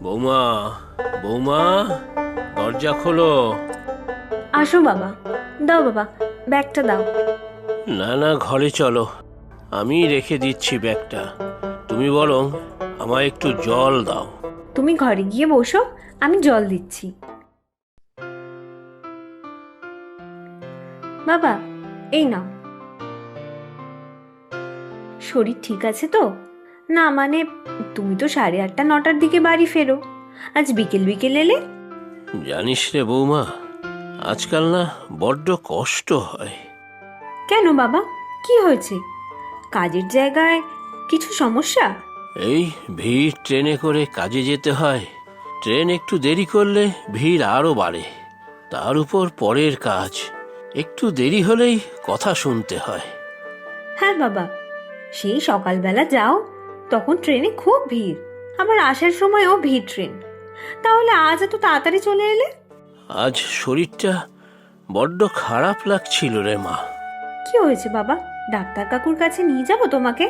বৌমা, বৌমা, দরজা খোলো। আসো বাবা, দাও বাবা, ব্যাগটা দাও। না না, ঘরে চলো, আমি রেখে দিচ্ছি ব্যাগটা। তুমি বরং আমায় একটু জল দাও। তুমি ঘরে গিয়ে বসো, আমি জল দিচ্ছি। বাবা, এই নাও। শরীর ঠিক আছে তো? না মানে, তুমি তো 8:30-9টার দিকে বাড়ি ফেরো, আজ বিকেল বিকেল এলে। জানিস রে বৌমা, আজকাল না বড্ড কষ্ট হয়। কেন বাবা, কি হয়েছে? কাজের জায়গায় কিছু সমস্যা? এই ভিড়, ট্রেনে করে কাজে যেতে হয়। ট্রেন একটু দেরি করলে ভিড় আরো বাড়ে। তার উপর পরের কাজ, একটু দেরি হলেই কথা শুনতে হয়। হ্যাঁ বাবা, সেই সকালবেলা যাও, তখন ট্রেনে খুব ভিড়, আবার আসার সময়ও ভিড় ট্রেন। তাহলে আজ এত তাড়াতাড়ি চলে এলে? আজ শরীরটা বড্ড খারাপ লাগছিল রে মা। কি হয়েছে বাবা? ডাক্তার কাকুর কাছে নিয়ে যাব তোমাকে?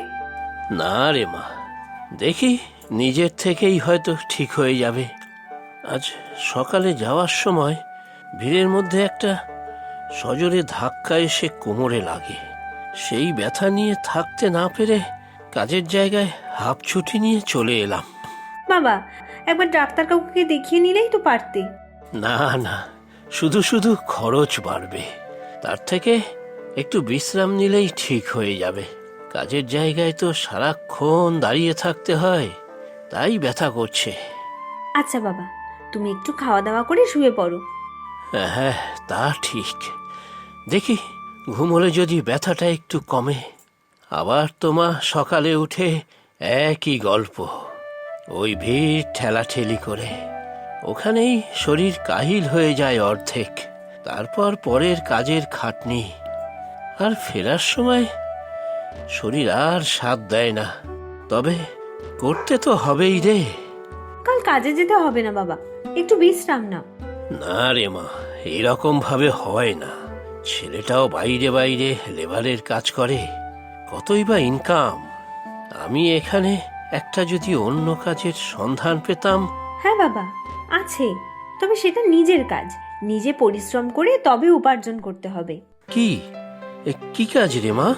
না রে মা, দেখি নিজের থেকেই হয়তো ঠিক হয়ে যাবে। আজ সকালে যাওয়ার সময় ভিড়ের মধ্যে একটা সজোরে ধাক্কা এসে কোমরে লাগে। সেই ব্যথা নিয়ে থাকতে না পেরে কাজের জায়গায় হাফ ছুটি নিয়ে চলে এলাম। বাবা, একবার ডাক্তার কাকুকে দেখিয়ে নিলেই তো পারতে। না না, শুধু শুধু খরচ বাড়বে। তার থেকে একটু বিশ্রাম নিলেই ঠিক হয়ে যাবে। কাজের জায়গায় তো সারাক্ষণ দাঁড়িয়ে থাকতে হয়, তাই ব্যথা করছে। আচ্ছা বাবা, তুমি একটু খাওয়া দাওয়া করে শুয়ে পড়ো। হ্যাঁ, তা ঠিক। দেখি ঘুমোলে যদি ব্যথাটা একটু কমে। আবার তোমা সকালে উঠে একই গল্প, ওই ভিড় ঠেলাঠেলি করে। ওখানেই শরীর কাহিল হয়ে যায় অর্ধেক। তারপর পরের কাজের খাটনি, আর ফেরার সময় শরীর আর সাথ দেয় না। তবে করতে তো হবেই রে। কাল কাজে যেতে হবে না বাবা, একটু বিশ্রাম নাও। না রে মা, এরকম ভাবে হয় না। ছেলেটাও বাইরে বাইরে লেবারের কাজ করে, কতই বা ইনকাম। আমি এখানে একটা যদি অন্য কাজের সন্ধান পেতাম। হ্যাঁ বাবা, আছে, তবে সেটা নিজের কাজ, নিজে পরিশ্রম করে তবে উপার্জন করতে হবে। কি কি কাজ রে মা?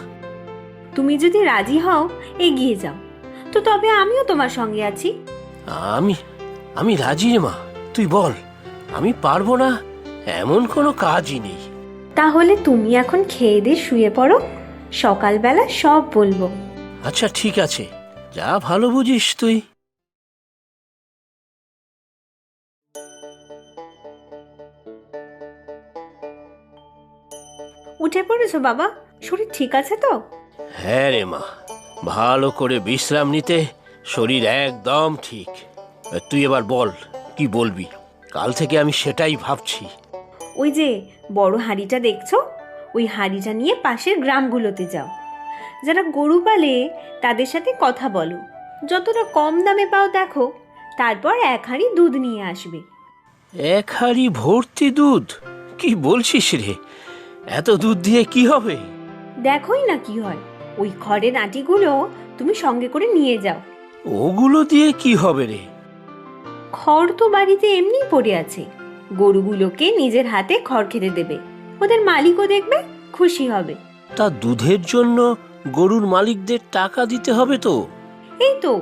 তুমি যদি রাজি হও, এগিয়ে যাও, তো তবে আমিও তোমার সঙ্গে আছি। আমি আমি রাজি রে মা, তুই বল। আমি পারবো না এমন কোনো কাজই নেই। তাহলে তুমি এখন খেয়ে দিয়ে শুয়ে পড়ো, সকালবেলা সব বলবো। আচ্ছা ঠিক আছে, যা ভালো বুঝিস তুই। উঠে পড়েছো বাবা? শরীর ঠিক আছে তো? হ্যাঁ রে মা, ভালো করে বিশ্রাম নিতে শরীর একদম ঠিক। তুই এবার বল, কি বলবি? কাল থেকে আমি সেটাই ভাবছি। ওই যে বড় হাঁড়িটা দেখছো, ওই হাঁড়িটা নিয়ে পাশের গ্রামগুলোতে যাও, যারা গরু পালে তাদের সাথে কথা বলো, যতটা কম দামে পাও দেখো, তারপর 1 হাঁড়ি দুধ নিয়ে আসবে। 1 হাঁড়ি ভর্তি দুধ? কি বলছিস রে? এত দুধ দিয়ে কি হবে? দেখোই না কি হয়। ওই খড়ের আঁটিগুলো তুমি সঙ্গে করে নিয়ে যাও। ওগুলো দিয়ে কি হবে রে? খড় তো বাড়িতে এমনি পড়ে আছে, গরুগুলোকে নিজের হাতে খড় খেতে দেবে, ওদের মালিকও দেখবে, খুশি হবে। তা দুধের জন্য গরুর মালিকদের টাকা দিতে হবে তো? এই তো,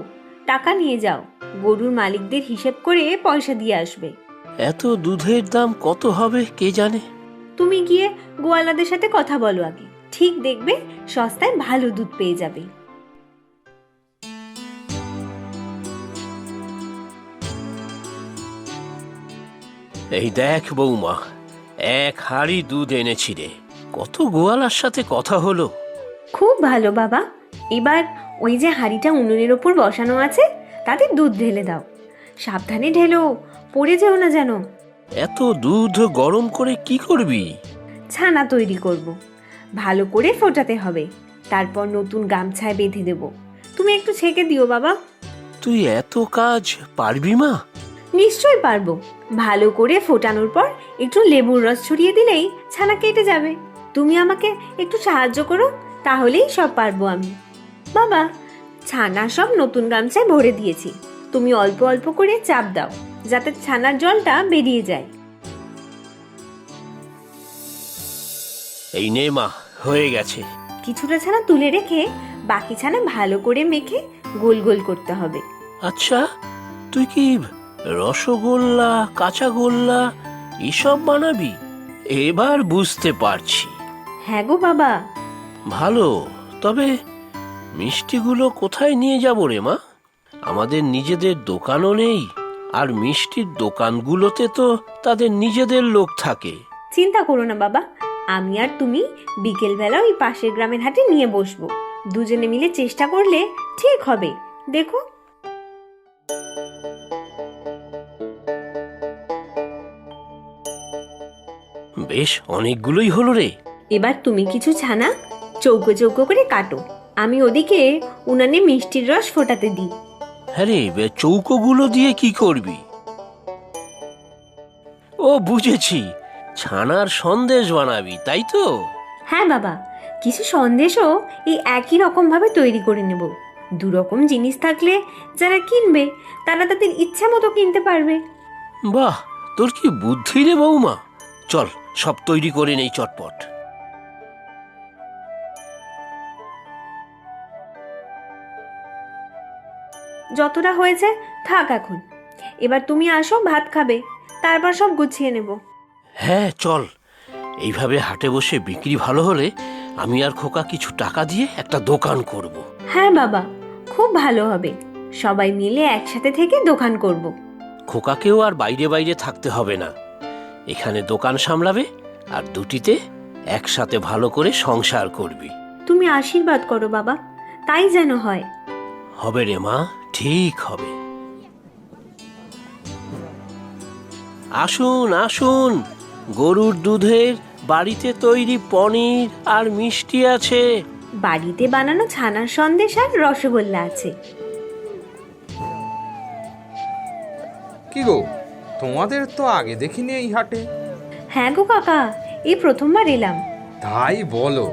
টাকা নিয়ে যাও, গরুর মালিকদের হিসেব করে পয়সা দিয়ে আসবে। এত দুধের দাম কত হবে কে জানে। তুমি গিয়ে গোয়ালাদের সাথে কথা বলো আগে, ঠিক দেখবে সস্তায় ভালো দুধ পেয়ে যাবে। এই দেখ বৌমা, 1 হাঁড়ি দুধ এনেছি রে। কত গোয়ালার সাথে কথা হলো। খুব ভালো বাবা, এবার ওই যে হাঁড়িটা উনুনের ওপর বসানো আছে, তাতে দুধ ঢেলে দাও, সাবধানে ঢেলো, পড়ে যেও না যেন। এত দুধ গরম করে কি করবি? ছানা তৈরি করব, ভালো করে ফোটাতে হবে, তারপর নতুন গামছায় বেঁধে দেব। তুমি একটু ছেঁকে দিও বাবা। তুই এত কাজ পারবি মা? নিশ্চয়ই পারবো, ভালো করে ফোটানোর পর একটু লেবুর রস ছড়িয়ে দিলেই ছানা কেটে যাবে। তুমি আমাকে একটু সাহায্য করো, তাহলেই সব পারবো আমি। বাবা, ছানা সব নতুন গামছায় ভরে দিয়েছি, তুমি অল্প অল্প করে চাপ দাও, যাতে ছানার জলটা বেরিয়ে যায়। এই নে মা, হয়ে গেছে। কিছুটা ছানা তুলে রেখে বাকি ছানা ভালো করে মেখে গোল গোল করতে হবে। আচ্ছা, তুই কি রসগোল্লা, কাঁচাগোল্লা এসব বানাবি? এবার বুঝতে পারছি। হ্যাঁ গো বাবা। ভালো, তবে মিষ্টিগুলো কোথায় নিয়ে যাব রে মা? আমাদের নিজেদের দোকানও নেই, আর মিষ্টির দোকানগুলোতে তো তাদের নিজেদের লোক থাকে। চিন্তা করো না বাবা, আমি আর তুমি বিকেলবেলা ওই পাশের গ্রামের হাটে নিয়ে বসবো। দুজনে মিলে চেষ্টা করলে ঠিক হবে, দেখো। বেশ অনেকগুলোই হলো রে। এবার তুমি কিছু ছানা চৌকো চৌকো করে কাটো, আমি ওদিকে উনানে মিষ্টির রস ফোটাতে দিই। হ্যাঁ রে, চৌকোগুলো দিয়ে কি করবি? ও বুঝেছি, ছানার সন্দেশ বানাবি, তাই তো? হ্যাঁ বাবা, কিছু সন্দেশও এই একই রকম ভাবে তৈরি করে নেব। দুরকম জিনিস থাকলে যারা কিনবে তারা তাদের ইচ্ছা মতো কিনতে পারবে। বাহ, তোর কি বুদ্ধি রে বৌমা! চল, সব তৈরি করে নেই চটপট। যতটা হয়েছে থাক এখন, এবার তুমি আসো, ভাত খাবে, তারপর সব গুছিয়ে নেব। হ্যাঁ চল, এইভাবে হাটে বসে বিক্রি ভালো হলে আমি আর খোকা কিছু টাকা দিয়ে একটা দোকান করব। হ্যাঁ বাবা, খুব ভালো হবে, সবাই মিলে একসাথে থেকে দোকান করব। খোকাকেও আর বাইরে বাইরে থাকতে হবে না, এখানে দোকান সামলাবে আর দুটিতে একসাথে ভালো করে সংসার করবি। তুমি আশীর্বাদ করো বাবা, তাই যেন হয়। হবে রে মা, ঠিক হবে। আসুন আসুন, গরুর দুধের বাড়িতে তৈরি পনির আর মিষ্টি আছে। বাড়িতে বানানো ছানার সন্দেশ আর রসগোল্লা আছে। কি গো, তোমাদের তো আগে দেখিনি এই হাটে। হ্যাঁ গো কাকা, এই প্রথমবার এলাম। তাই বলো,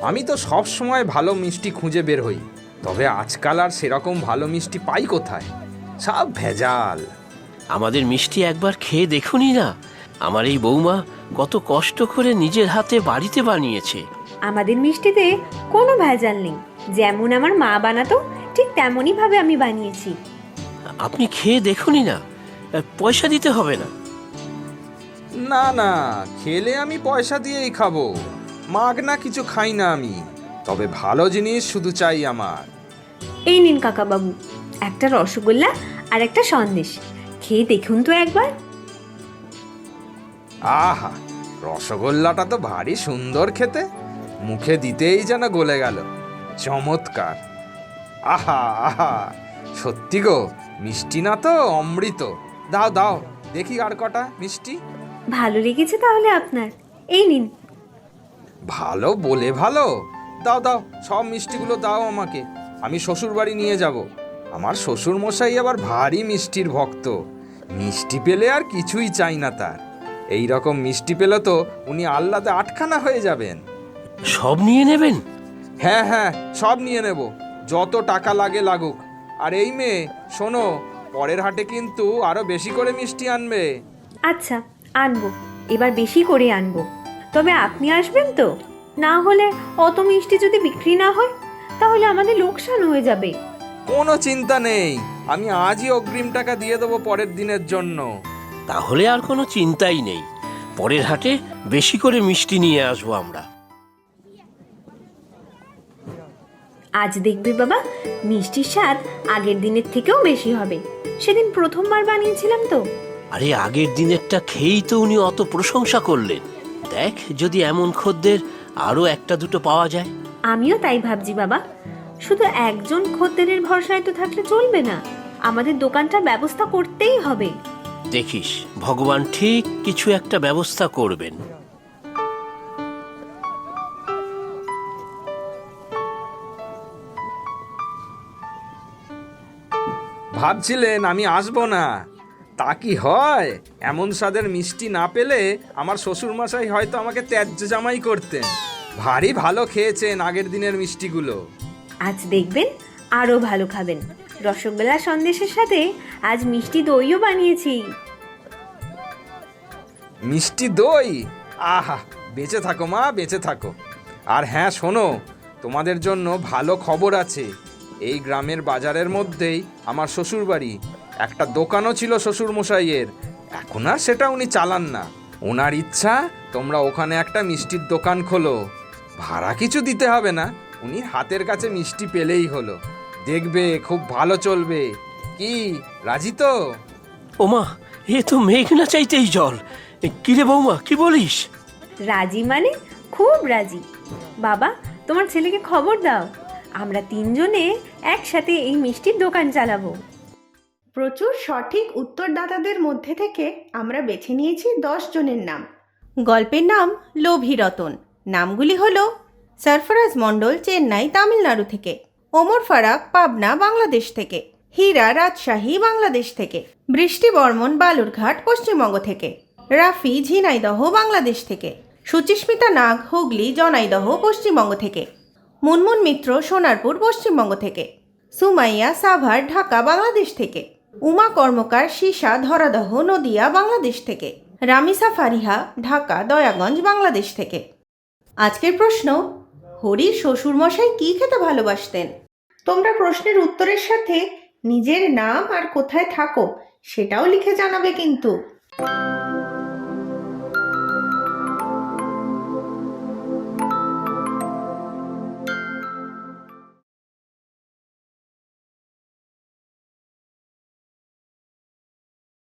আমি তো সব সময় ভালো মিষ্টি খুঁজে বের হই, তবে আজকাল আর সেরকম ভালো মিষ্টি পাই কোথায়, সব ভেজাল। আমাদের মিষ্টি একবার খেয়ে দেখুনি না? আমার এই বৌমা কত কষ্ট করে নিজের হাতে বাড়িতে বানিয়েছে। আমাদের মিষ্টিতে কোনো ভেজাল নেই, যেমন আমার মা বানাতো ঠিক তেমনই ভাবে আমি বানিয়েছি। আপনি খেয়ে দেখুনি না? পয়সা দিতে হবে না। না না, খেলে আমি পয়সা দিয়েই খাবো, মাগনা কিছু খাই না আমি, তবে ভালো জিনিস শুধু চাই আমার। এই নিন কাকা বাবু, একটা রসগোল্লা আর একটা সন্দেশ, খেয়ে দেখুন তো একবার। আহা, রসগোল্লাটা তো ভারী সুন্দর খেতে, মুখে দিতেই যেন গলে গেল, চমৎকার। আহা আহা, সত্যি গো, মিষ্টি না তো অমৃত। দাও দাও দেখি আর কটা মিষ্টি। ভালো লেগেছে তাহলে আপনার? এই নিন। ভালো বলে ভালো, দাও দাও, সব মিষ্টিগুলো দাও আমাকে, আমি শ্বশুর বাড়ি নিয়ে যাব। আমার শ্বশুর মশাই আবার ভারী মিষ্টির ভক্ত, মিষ্টি পেলে আর কিছুই চাই না তার। এই রকম মিষ্টি পেলে তো উনি আহ্লাদে আটখানা হয়ে যাবেন। সব নিয়ে নেবেন? হ্যাঁ হ্যাঁ, সব নিয়ে নেব, যত টাকা লাগে লাগুক। আর এই মেয়ে, শোনো, পরের হাটে কিন্তু আরো বেশি করে মিষ্টি আনবে। আচ্ছা, আনবো, এবার বেশি করে আনবো। তবে আপনি আসবেন তো? না হলে অত মিষ্টি যদি বিক্রি না হয় তাহলে আমাদের লোকসান হয়ে যাবে। কোনো চিন্তা নেই, আমি আজই অগ্রিম টাকা দিয়ে দেবো পরের দিনের জন্য। তাহলে আর কোনো চিন্তাই নেই, পরের হাটে বেশি করে মিষ্টি নিয়ে আসবো আমরা। আজ দেখবে বাবা, মিষ্টির স্বাদ আগের দিনের থেকেও বেশি হবে। সেদিন প্রথমবার বানিয়েছিলাম তো। আরে আগের দিনেরটা খেয়েই তো উনি অত প্রশংসা করলেন। দেখ, যদি এমন খদ্দের আরো একটা দুটো পাওয়া যায়। আমিও তাই ভাবছি বাবা, শুধু একজন খদ্দেরের ভরসায় তো থাকলে চলবে না, আমাদের দোকানটা ব্যবস্থা করতেই হবে। দেখিস, ভগবান ঠিক কিছু একটা ব্যবস্থা করবেন। ভাবছিলেন আমি আসবো না, তা কি হয়? এমন স্বাদের মিষ্টি না পেলে আমার শ্বশুরমশাই হয়তো আমাকে ত্যায্য জামাই করতেন। ভারী ভালো খেয়েছেন আগের দিনের মিষ্টিগুলো। আজ দেখবেন আরো ভালো খাবেন। রসগোল্লা সন্দেশের সাথে আজ মিষ্টি দইও বানিয়েছি। মিষ্টি দই, আহা, বেঁচে থাকো মা, বেঁচে থাকো। আর হ্যাঁ শোনো, তোমাদের জন্য ভালো খবর আছে। এই গ্রামের বাজারের মধ্যেই আমার শ্বশুর বাড়ি। একটা দোকানও ছিল শ্বশুর মশাইয়ের, এখন আর সেটা উনি চালান না। ওনার ইচ্ছা তোমরা ওখানে একটা মিষ্টির দোকান খোলো। ভাড়া কিছু দিতে হবে না, উনি হাতের কাছে মিষ্টি পেলেই হলো। দেখবে খুব ভালো চলবে। কি রাজি তো? ওমা, এ তো মেঘ না চাইতেই জল। কিরে বৌমা, কি বলিস? রাজি মানে খুব রাজি। বাবা, তোমার ছেলেকে খবর দাও, আমরা তিনজনে একসাথে এই মিষ্টির দোকান চালাবো। প্রচুর সঠিক উত্তরদাতাদের মধ্যে থেকে আমরা বেছে নিয়েছি 10 জনের নাম। গল্পের নাম লোভী রতন। নামগুলি হলো সরফরাজ মণ্ডল, চেন্নাই, তামিলনাড়ু থেকে; ওমর ফারাক, পাবনা, বাংলাদেশ থেকে; হীরা, রাজশাহী, বাংলাদেশ থেকে; বৃষ্টি বর্মন, বালুরঘাট, পশ্চিমবঙ্গ থেকে; রাফি, ঝিনাইদহ, বাংলাদেশ থেকে; সুচিস্মিতা নাগ, হুগলি, জনাইদহ, পশ্চিমবঙ্গ থেকে; মুনমুন মিত্র, সোনারপুর, পশ্চিমবঙ্গ থেকে; সুমাইয়া, সাভার, ঢাকা, বাংলাদেশ থেকে; উমা কর্মকার, সীসা, ধরাদহ, নদিয়া, বাংলাদেশ থেকে; রামিসা ফারিহা, ঢাকা, দয়াগঞ্জ, বাংলাদেশ থেকে। আজকের প্রশ্ন: হরির শ্বশুরমশাই কী খেতে ভালোবাসতেন? তোমরা প্রশ্নের উত্তরের সাথে নিজের নাম আর কোথায় থাকো সেটাও লিখে জানাবে কিন্তু।